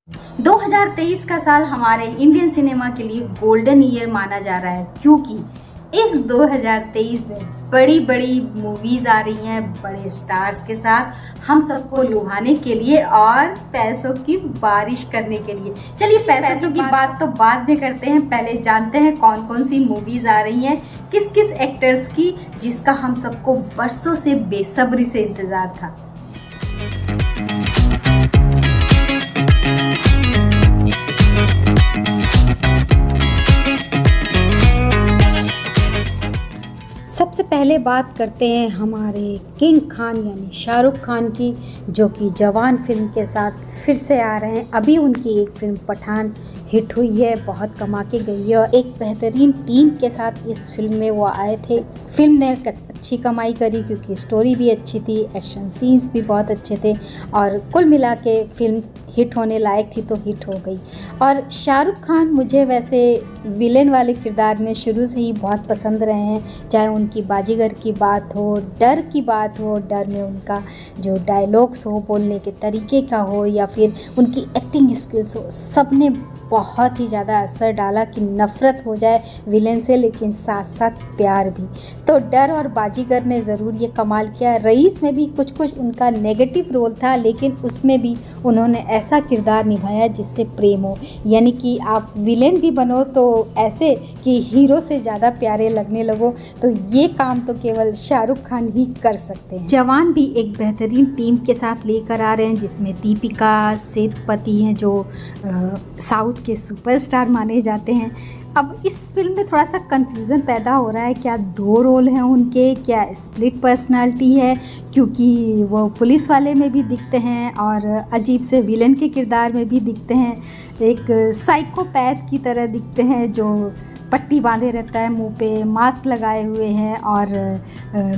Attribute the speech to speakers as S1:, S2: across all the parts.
S1: 2023 का साल हमारे इंडियन सिनेमा के लिए गोल्डन ईयर माना जा रहा है, क्योंकि इस 2023 में बड़ी बड़ी मूवीज आ रही हैं बड़े स्टार्स के साथ हम सबको लुभाने के लिए और पैसों की बारिश करने के लिए। चलिए पैसों की बात तो बाद में करते हैं, पहले जानते हैं कौन कौन सी मूवीज आ रही हैं, किस किस एक्टर्स की, जिसका हम सबको बरसों से बेसब्री से इंतजार था। सबसे पहले बात करते हैं हमारे किंग खान यानी शाहरुख खान की, जो कि जवान फिल्म के साथ फिर से आ रहे हैं। अभी उनकी एक फिल्म पठान हिट हुई है, बहुत कमा के गई है और एक बेहतरीन टीम के साथ इस फिल्म में वो आए थे। फिल्म ने अच्छी कमाई करी क्योंकि स्टोरी भी अच्छी थी, एक्शन सीन्स भी बहुत अच्छे थे और कुल मिला के फिल्म हिट होने लायक थी तो हिट हो गई। और शाहरुख खान मुझे वैसे विलेन वाले किरदार में शुरू से ही बहुत पसंद रहे हैं, चाहे उनकी बाजीगर की बात हो, डर की बात हो, डर में उनका जो डायलॉग्स हो, बोलने के तरीके का हो या फिर उनकी एक्टिंग स्किल्स हो, सब ने बहुत ही ज़्यादा असर डाला कि नफ़रत हो जाए विलेन से, लेकिन साथ साथ प्यार भी। तो डर और बाजीगर ने ज़रूर ये कमाल किया। रईस में भी कुछ कुछ उनका नेगेटिव रोल था, लेकिन उसमें भी उन्होंने ऐसा किरदार निभाया जिससे प्रेम हो, यानी कि आप विलेन भी बनो तो ऐसे कि हीरो से ज़्यादा प्यारे लगने लगो। तो ये काम तो केवल शाहरुख खान ही कर सकते हैं। जवान भी एक बेहतरीन टीम के साथ लेकर आ रहे हैं, जिसमें दीपिका सेतुपति हैं जो साउथ के सुपरस्टार माने जाते हैं। अब इस फिल्म में थोड़ा सा कंफ्यूजन पैदा हो रहा है, क्या दो रोल हैं उनके, क्या स्प्लिट पर्सनालिटी है, क्योंकि वो पुलिस वाले में भी दिखते हैं और अजीब से विलेन के किरदार में भी दिखते हैं, एक साइकोपैथ की तरह दिखते हैं जो पट्टी बांधे रहता है, मुंह पे मास्क लगाए हुए हैं और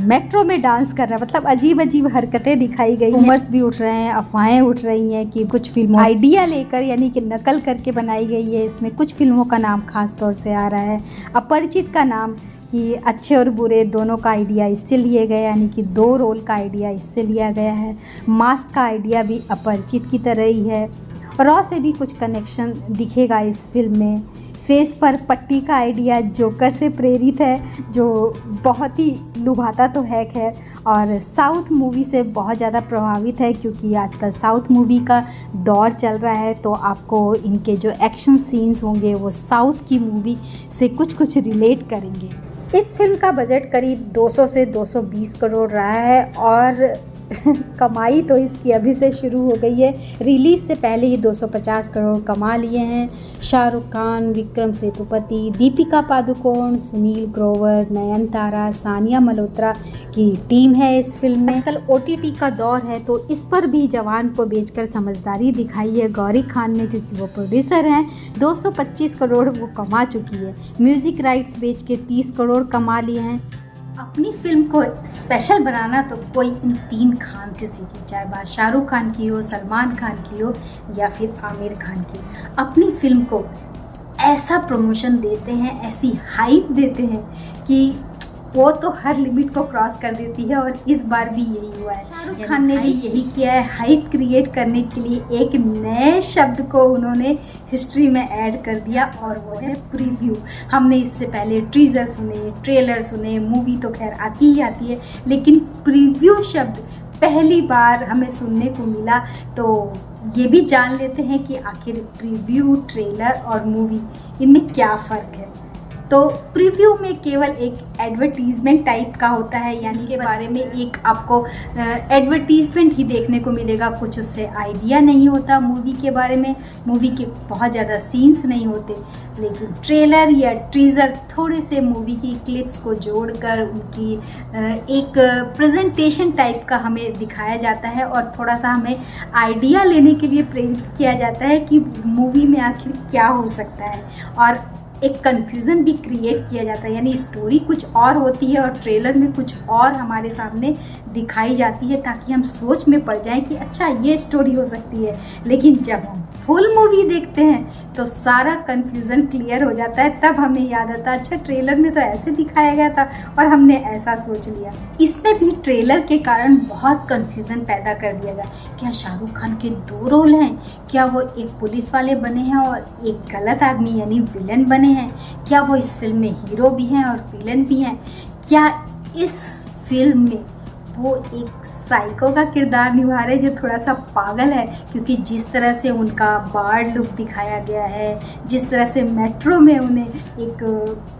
S1: मेट्रो में डांस कर रहा है। मतलब अजीब अजीब हरकतें दिखाई गई, रूमर्स भी उठ रहे हैं, अफवाहें उठ रही हैं कि कुछ फिल्मों आइडिया लेकर यानी कि नकल करके बनाई गई है। इसमें कुछ फिल्मों का नाम खास तौर से आ रहा है, अपरिचित का नाम, कि अच्छे और बुरे दोनों का आइडिया इससे लिए गया, यानी कि दो रोल का आइडिया इससे लिया गया है। मास्क का आइडिया भी अपरिचित की तरह ही है। रॉ से भी कुछ कनेक्शन दिखेगा इस फिल्म में। फेस पर पट्टी का आइडिया जोकर से प्रेरित है, जो बहुत ही लुभाता तो है खैर, और साउथ मूवी से बहुत ज़्यादा प्रभावित है क्योंकि आजकल साउथ मूवी का दौर चल रहा है। तो आपको इनके जो एक्शन सीन्स होंगे वो साउथ की मूवी से कुछ रिलेट करेंगे। इस फिल्म का बजट करीब 200 से 220 करोड़ रहा है और कमाई तो इसकी अभी से शुरू हो गई है। रिलीज़ से पहले ही 250 करोड़ कमा लिए हैं। शाहरुख खान, विक्रम सेतुपति, दीपिका पादुकोण, सुनील ग्रोवर, नयनतारा, सानिया मल्होत्रा की टीम है इस फिल्म में। आजकल OTT का दौर है तो इस पर भी जवान को बेचकर समझदारी दिखाई है गौरी खान ने, क्योंकि वो प्रोड्यूसर हैं। 225 करोड़ वो कमा चुकी है। म्यूज़िक राइट्स बेच के 30 करोड़ कमा लिए हैं। अपनी फिल्म को स्पेशल बनाना तो कोई इन तीन खान से सीखे, चाहे बात शाहरुख खान की हो, सलमान खान की हो या फिर आमिर खान की। अपनी फिल्म को ऐसा प्रमोशन देते हैं, ऐसी हाइप देते हैं कि वो तो हर लिमिट को क्रॉस कर देती है और इस बार भी यही हुआ है। शाहरुख खान ने भी यही किया है, हाइप क्रिएट करने के लिए एक नए शब्द को उन्होंने हिस्ट्री में ऐड कर दिया और वो है प्रीव्यू। हमने इससे पहले टीजर सुने, ट्रेलर सुने, मूवी तो खैर आती ही आती है, लेकिन प्रीव्यू शब्द पहली बार हमें सुनने को मिला। तो ये भी जान लेते हैं कि आखिर प्रीव्यू, ट्रेलर और मूवी इनमें क्या फ़र्क है। तो प्रीव्यू में केवल एक एडवर्टीजमेंट टाइप का होता है, यानी के बारे में एक आपको एडवर्टीजमेंट ही देखने को मिलेगा, कुछ उससे आइडिया नहीं होता मूवी के बारे में, मूवी के बहुत ज़्यादा सीन्स नहीं होते। लेकिन ट्रेलर या टीजर थोड़े से मूवी की क्लिप्स को जोड़कर उनकी एक प्रेजेंटेशन टाइप का हमें दिखाया जाता है और थोड़ा सा हमें आइडिया लेने के लिए प्रेरित किया जाता है कि मूवी में आखिर क्या हो सकता है। और एक कन्फ्यूज़न भी क्रिएट किया जाता है, यानी स्टोरी कुछ और होती है और ट्रेलर में कुछ और हमारे सामने दिखाई जाती है, ताकि हम सोच में पड़ जाएं कि अच्छा ये स्टोरी हो सकती है। लेकिन जब हम फुल मूवी देखते हैं तो सारा कन्फ्यूज़न क्लियर हो जाता है। तब हमें याद आता है अच्छा ट्रेलर में तो ऐसे दिखाया गया था और हमने ऐसा सोच लिया। इसमें भी ट्रेलर के कारण बहुत कन्फ्यूज़न पैदा कर दिया गया। क्या शाहरुख खान के 2 रोल हैं? क्या वो एक पुलिस वाले बने हैं और एक गलत आदमी यानी विलन बने हैं? क्या वो इस फिल्म में हीरो भी हैं और विलन भी हैं? क्या इस फिल्म में वो एक साइको का किरदार निभा रहे जो थोड़ा सा पागल है? क्योंकि जिस तरह से उनका बार्ड लुक दिखाया गया है, जिस तरह से मेट्रो में उन्हें एक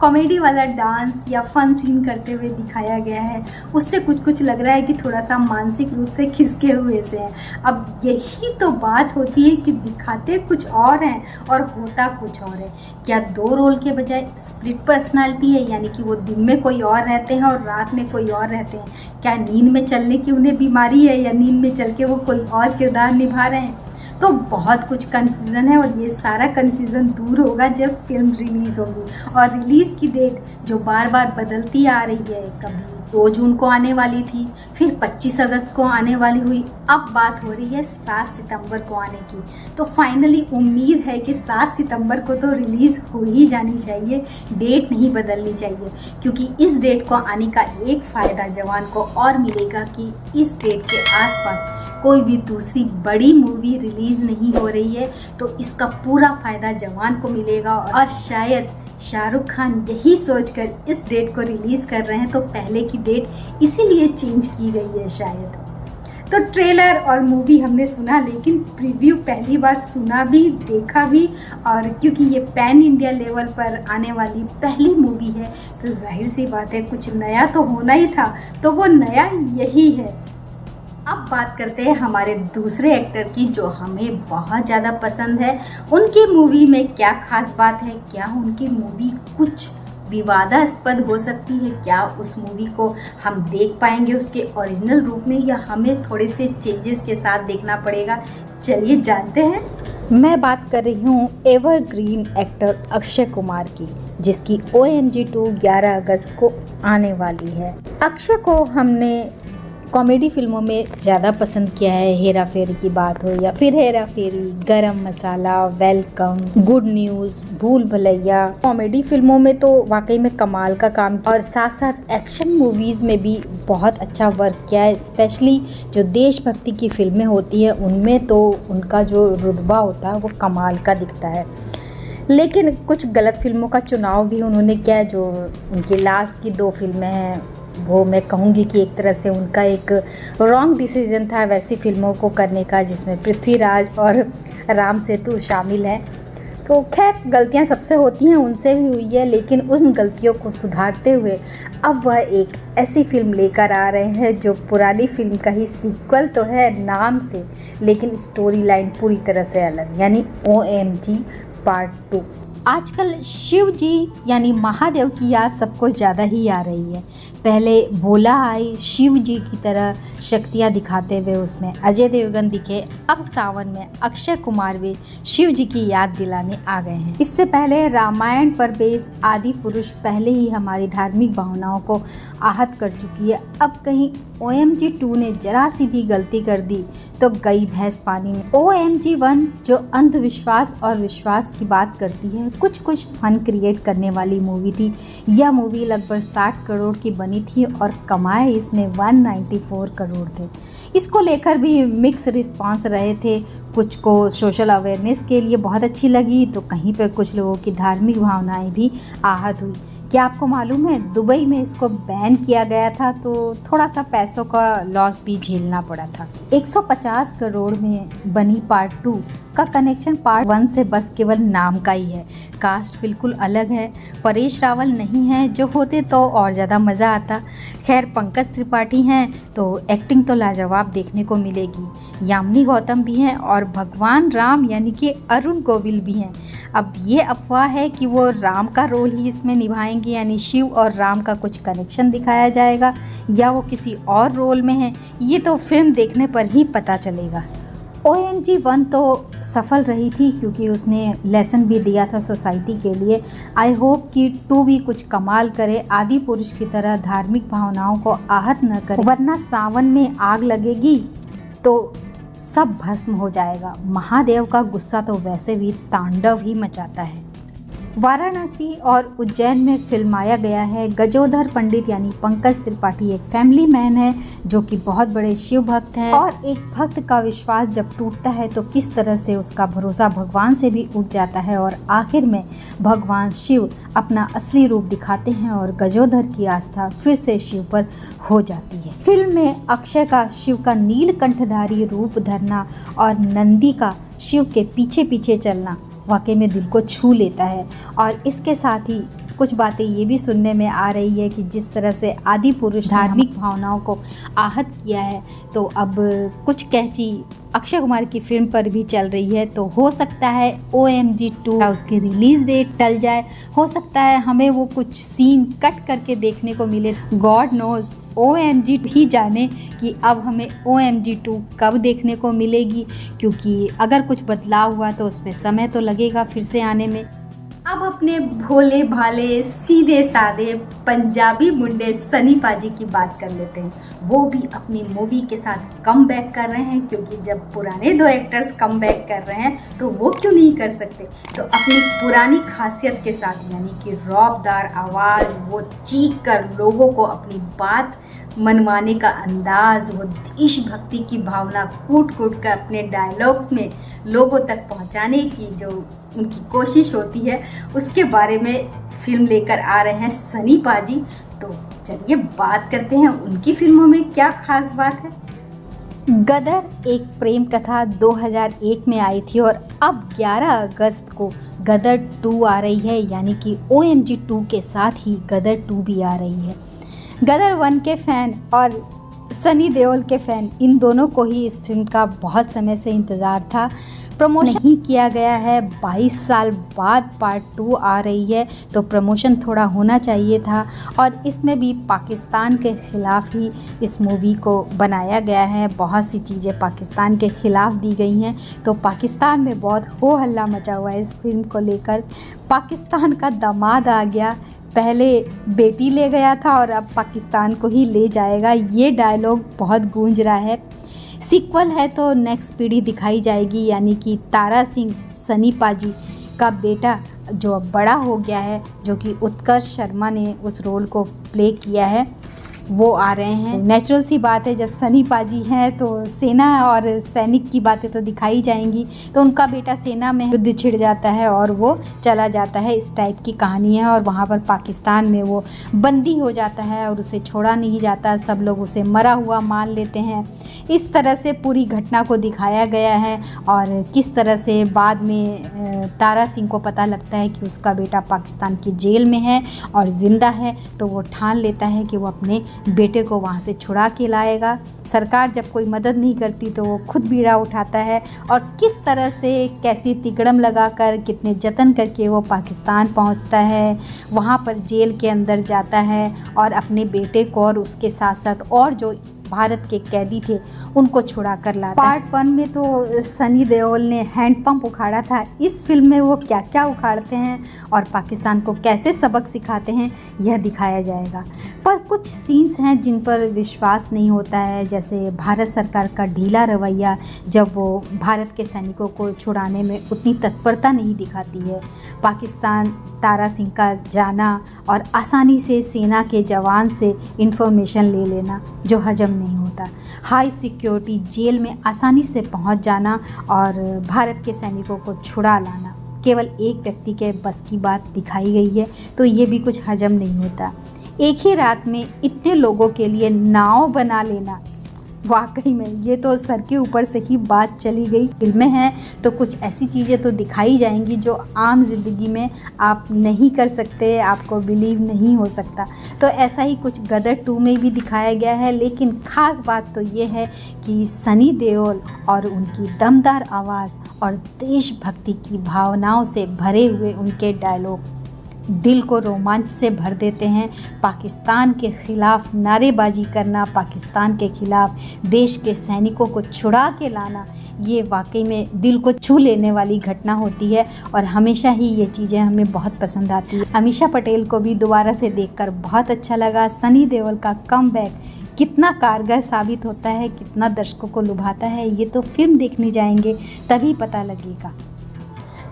S1: कॉमेडी वाला डांस या फन सीन करते हुए दिखाया गया है, उससे कुछ लग रहा है कि थोड़ा सा मानसिक रूप से खिसके हुए से हैं। अब यही तो बात होती है कि दिखाते कुछ और हैं और होता कुछ और है। क्या 2 रोल के बजाय स्प्लिट पर्सनालिटी है, यानी कि वो दिन में कोई और रहते हैं और रात में कोई और रहते हैं? क्या नींद में चलने की उन्हें बीमारी है या नींद में चल के वो कोई और किरदार निभा रहे हैं? तो बहुत कुछ कन्फ्यूज़न है और ये सारा कन्फ्यूज़न दूर होगा जब फिल्म रिलीज़ होगी। और रिलीज़ की डेट जो बार बार बदलती आ रही है, कभी 2 जून को आने वाली थी, फिर 25 अगस्त को आने वाली हुई, अब बात हो रही है 7 सितंबर को आने की। तो फाइनली उम्मीद है कि 7 सितंबर को तो रिलीज़ हो ही जानी चाहिए, डेट नहीं बदलनी चाहिए। क्योंकि इस डेट को आने का एक फ़ायदा जवान को और मिलेगा कि इस डेट के आसपास कोई भी दूसरी बड़ी मूवी रिलीज़ नहीं हो रही है, तो इसका पूरा फ़ायदा जवान को मिलेगा। और शायद शाहरुख खान यही सोचकर इस डेट को रिलीज़ कर रहे हैं, तो पहले की डेट इसीलिए चेंज की गई है शायद। तो ट्रेलर और मूवी हमने सुना, लेकिन प्रीव्यू पहली बार सुना भी, देखा भी। और क्योंकि ये पैन इंडिया लेवल पर आने वाली पहली मूवी है, तो जाहिर सी बात है कुछ नया तो होना ही था, तो वो नया यही है। अब बात करते हैं हमारे दूसरे एक्टर की जो हमें बहुत ज़्यादा पसंद है। उनकी मूवी में क्या खास बात है? क्या उनकी मूवी कुछ विवादास्पद हो सकती है? क्या उस मूवी को हम देख पाएंगे उसके ओरिजिनल रूप में, या हमें थोड़े से चेंजेस के साथ देखना पड़ेगा? चलिए जानते हैं। मैं बात कर रही हूँ एवरग्रीन एक्टर अक्षय कुमार की, जिसकी OMG 2 11 अगस्त को आने वाली है। अक्षय को हमने कॉमेडी फिल्मों में ज़्यादा पसंद किया है। हेरा फेरी की बात हो या फिर हेरा फेरी, गरम मसाला, वेलकम, गुड न्यूज़, भूल भुलैया, कॉमेडी फिल्मों में तो वाकई में कमाल का काम किया और साथ साथ एक्शन मूवीज़ में भी बहुत अच्छा वर्क किया है। स्पेशली जो देशभक्ति की फिल्में होती हैं उनमें तो उनका जो रुतबा होता है वो कमाल का दिखता है। लेकिन कुछ गलत फिल्मों का चुनाव भी उन्होंने किया है। जो उनकी लास्ट की 2 फिल्में हैं वो मैं कहूँगी कि एक तरह से उनका एक रॉन्ग डिसीजन था वैसी फिल्मों को करने का, जिसमें पृथ्वीराज और राम सेतु शामिल हैं। तो खैर गलतियां सबसे होती हैं, उनसे भी हुई है, लेकिन उन गलतियों को सुधारते हुए अब वह एक ऐसी फिल्म लेकर आ रहे हैं जो पुरानी फिल्म का ही सीक्वल तो है नाम से, लेकिन स्टोरी लाइन पूरी तरह से अलग, यानी OMG पार्ट 2। आजकल शिव जी यानी महादेव की याद सबको ज़्यादा ही आ रही है। पहले भोला आई शिव जी की तरह शक्तियाँ दिखाते हुए उसमें अजय देवगन दिखे, अब सावन में अक्षय कुमार भी शिव जी की याद दिलाने आ गए हैं। इससे पहले रामायण पर बेस आदि पुरुष पहले ही हमारी धार्मिक भावनाओं को आहत कर चुकी है। अब कहीं OMG 2 ने जरा सी भी गलती कर दी तो गई भैंस पानी में। OMG 1 जो अंधविश्वास और विश्वास की बात करती है, कुछ फन क्रिएट करने वाली मूवी थी। यह मूवी लगभग 60 करोड़ की बनी थी और कमाए इसने 194 करोड़ थे। इसको लेकर भी मिक्स रिस्पांस रहे थे। कुछ को सोशल अवेयरनेस के लिए बहुत अच्छी लगी, तो कहीं पर कुछ लोगों की धार्मिक भावनाएं भी आहत हुई। क्या आपको मालूम है दुबई में इसको बैन किया गया था, तो थोड़ा सा पैसों का लॉस भी झेलना पड़ा था। 150 करोड़ में बनी पार्ट 2 का कनेक्शन पार्ट 1 से बस केवल नाम का ही है। कास्ट बिल्कुल अलग है, परेश रावल नहीं है, जो होते तो और ज़्यादा मज़ा आता। खैर पंकज त्रिपाठी हैं तो एक्टिंग तो लाजवाब देखने को मिलेगी। यामिनी गौतम भी हैं और भगवान राम यानी कि अरुण गोविल भी हैं। अब ये अफवाह है कि वो राम का रोल ही इसमें निभाएंगे, यानी शिव और राम का कुछ कनेक्शन दिखाया जाएगा, या वो किसी और रोल में है, ये तो फिल्म देखने पर ही पता चलेगा। OMG 1 तो सफल रही थी क्योंकि उसने लेसन भी दिया था सोसाइटी के लिए। आई होप कि 2 भी कुछ कमाल करे, आदि पुरुष की तरह धार्मिक भावनाओं को आहत न करे, वरना सावन में आग लगेगी तो सब भस्म हो जाएगा। महादेव का गुस्सा तो वैसे भी तांडव ही मचाता है। वाराणसी और उज्जैन में फिल्माया गया है। गजोधर पंडित यानी पंकज त्रिपाठी एक फैमिली मैन है जो कि बहुत बड़े शिव भक्त हैं, और एक भक्त का विश्वास जब टूटता है तो किस तरह से उसका भरोसा भगवान से भी उठ जाता है, और आखिर में भगवान शिव अपना असली रूप दिखाते हैं और गजोधर की आस्था फिर से शिव पर हो जाती है। फिल्म में अक्षय का शिव का नीलकंठधारी रूप धरना और नंदी का शिव के पीछे पीछे चलना वाकई में दिल को छू लेता है। और इसके साथ ही कुछ बातें ये भी सुनने में आ रही है कि जिस तरह से आदि पुरुष धार्मिक भावनाओं को आहत किया है, तो अब कुछ कैंची अक्षय कुमार की फिल्म पर भी चल रही है। तो हो सकता है OMG 2 का उसकी रिलीज डेट टल जाए, हो सकता है हमें वो कुछ सीन कट करके देखने को मिले। गॉड नोज, OMG ही जाने कि अब हमें OMG 2 कब देखने को मिलेगी, क्योंकि अगर कुछ बदलाव हुआ तो उसमें समय तो लगेगा फिर से आने में। अब अपने भोले भाले सीधे साधे पंजाबी मुंडे सनी पाजी की बात कर लेते हैं। वो भी अपनी मूवी के साथ कम बैक कर रहे हैं, क्योंकि जब पुराने 2 एक्टर्स कम बैक कर रहे हैं तो वो क्यों नहीं कर सकते। तो अपनी पुरानी खासियत के साथ, यानी कि रौबदार आवाज़, वो चीख कर लोगों को अपनी बात मनवाने का अंदाज, वो देशभक्ति की भावना कूट कूट कर अपने डायलॉग्स में लोगों तक पहुंचाने की जो उनकी कोशिश होती है, उसके बारे में फिल्म लेकर आ रहे हैं सनी पाजी। तो चलिए बात करते हैं उनकी फिल्मों में क्या खास बात है। गदर एक प्रेम कथा 2001 में आई थी, और अब 11 अगस्त को गदर 2 आ रही है, यानी कि OMG 2 के साथ ही गदर 2 भी आ रही है। गदर 1 के फ़ैन और सनी देओल के फ़ैन, इन दोनों को ही इस फिल्म का बहुत समय से इंतज़ार था। प्रमोशन नहीं किया गया है, 22 साल बाद पार्ट 2 आ रही है, तो प्रमोशन थोड़ा होना चाहिए था। और इसमें भी पाकिस्तान के ख़िलाफ़ ही इस मूवी को बनाया गया है, बहुत सी चीज़ें पाकिस्तान के ख़िलाफ़ दी गई हैं। तो पाकिस्तान में बहुत हो हल्ला मचा हुआ है इस फिल्म को लेकर। पाकिस्तान का दामाद आ गया, पहले बेटी ले गया था और अब पाकिस्तान को ही ले जाएगा, ये डायलॉग बहुत गूंज रहा है। सीक्वल है तो नेक्स्ट पीढ़ी दिखाई जाएगी, यानी कि तारा सिंह सनी पाजी का बेटा जो अब बड़ा हो गया है, जो कि उत्कर्ष शर्मा ने उस रोल को प्ले किया है, वो आ रहे हैं। नेचुरल सी बात है, जब सनी पाजी हैं तो सेना और सैनिक की बातें तो दिखाई जाएंगी। तो उनका बेटा सेना में युद्ध छिड़ जाता है और वो चला जाता है, इस टाइप की कहानी है। और वहाँ पर पाकिस्तान में वो बंदी हो जाता है और उसे छोड़ा नहीं जाता, सब लोग उसे मरा हुआ मान लेते हैं। इस तरह से पूरी घटना को दिखाया गया है, और किस तरह से बाद में तारा सिंह को पता लगता है कि उसका बेटा पाकिस्तान की जेल में है और ज़िंदा है, तो वो ठान लेता है कि वो अपने बेटे को वहाँ से छुड़ा के लाएगा। सरकार जब कोई मदद नहीं करती तो वो खुद बीड़ा उठाता है, और किस तरह से कैसी तिकड़म लगाकर कितने जतन करके वो पाकिस्तान पहुँचता है, वहाँ पर जेल के अंदर जाता है और अपने बेटे को और उसके साथ साथ और जो भारत के कैदी थे उनको छुड़ा कर लाता है। पार्ट 1 में तो सनी देओल ने हैंडपंप उखाड़ा था, इस फिल्म में वो क्या क्या उखाड़ते हैं और पाकिस्तान को कैसे सबक सिखाते हैं यह दिखाया जाएगा। पर कुछ सीन्स हैं जिन पर विश्वास नहीं होता है, जैसे भारत सरकार का ढीला रवैया, जब वो भारत के सैनिकों को छुड़ाने में उतनी तत्परता नहीं दिखाती है। पाकिस्तान तारा सिंह का जाना और आसानी से सेना के जवान से इंफॉर्मेशन ले लेना जो हजम नहीं होता, हाई सिक्योरिटी जेल में आसानी से पहुंच जाना और भारत के सैनिकों को छुड़ा लाना केवल एक व्यक्ति के बस की बात दिखाई गई है, तो ये भी कुछ हजम नहीं होता। एक ही रात में इतने लोगों के लिए नाव बना लेना, वाकई में ये तो सर के ऊपर से ही बात चली गई। फिल्में हैं तो कुछ ऐसी चीज़ें तो दिखाई जाएंगी जो आम ज़िंदगी में आप नहीं कर सकते, आपको बिलीव नहीं हो सकता। तो ऐसा ही कुछ गदर 2 में भी दिखाया गया है, लेकिन ख़ास बात तो ये है कि सनी देओल और उनकी दमदार आवाज़ और देशभक्ति की भावनाओं से भरे हुए उनके डायलॉग दिल को रोमांच से भर देते हैं। पाकिस्तान के ख़िलाफ़ नारेबाजी करना, पाकिस्तान के ख़िलाफ़ देश के सैनिकों को छुड़ा के लाना, ये वाकई में दिल को छू लेने वाली घटना होती है और हमेशा ही ये चीज़ें हमें बहुत पसंद आती है। अमीषा पटेल को भी दोबारा से देखकर बहुत अच्छा लगा। सनी देओल का कमबैक कितना कारगर साबित होता है, कितना दर्शकों को लुभाता है, ये तो फिल्म देखने जाएंगे तभी पता लगेगा।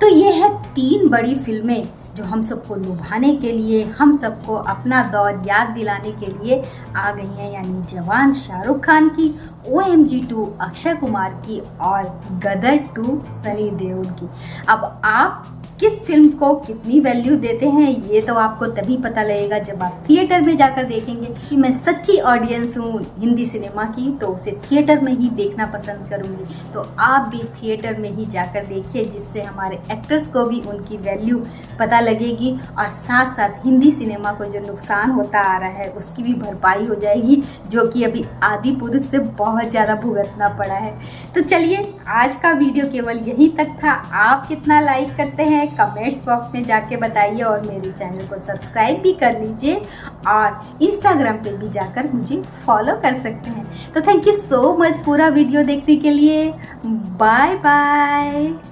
S1: तो ये है 3 बड़ी फिल्में जो हम सबको लुभाने के लिए, हम सबको अपना दौर याद दिलाने के लिए आ गई हैं, यानी जवान शाहरुख खान की, OMG 2 अक्षय कुमार की और गदर 2 सनी देओल की। अब आप किस फिल्म को कितनी वैल्यू देते हैं ये तो आपको तभी पता लगेगा जब आप थिएटर में जाकर देखेंगे। कि मैं सच्ची ऑडियंस हूँ हिंदी सिनेमा की, तो उसे थिएटर में ही देखना पसंद करूँगी। तो आप भी थिएटर में ही जाकर देखिए, जिससे हमारे एक्टर्स को भी उनकी वैल्यू पता लगेगी और साथ साथ हिंदी सिनेमा को जो नुकसान होता आ रहा है उसकी भी भरपाई हो जाएगी, जो कि अभी आदि पुरुष से बहुत ज़्यादा भुगतना पड़ा है। तो चलिए, आज का वीडियो केवल यहीं तक था। आप कितना लाइक करते हैं कमेंट्स बॉक्स में जाके बताइए और मेरे चैनल को सब्सक्राइब भी कर लीजिए और इंस्टाग्राम पे भी जाकर मुझे फॉलो कर सकते हैं। तो थैंक यू सो मच पूरा वीडियो देखने के लिए। Bye bye.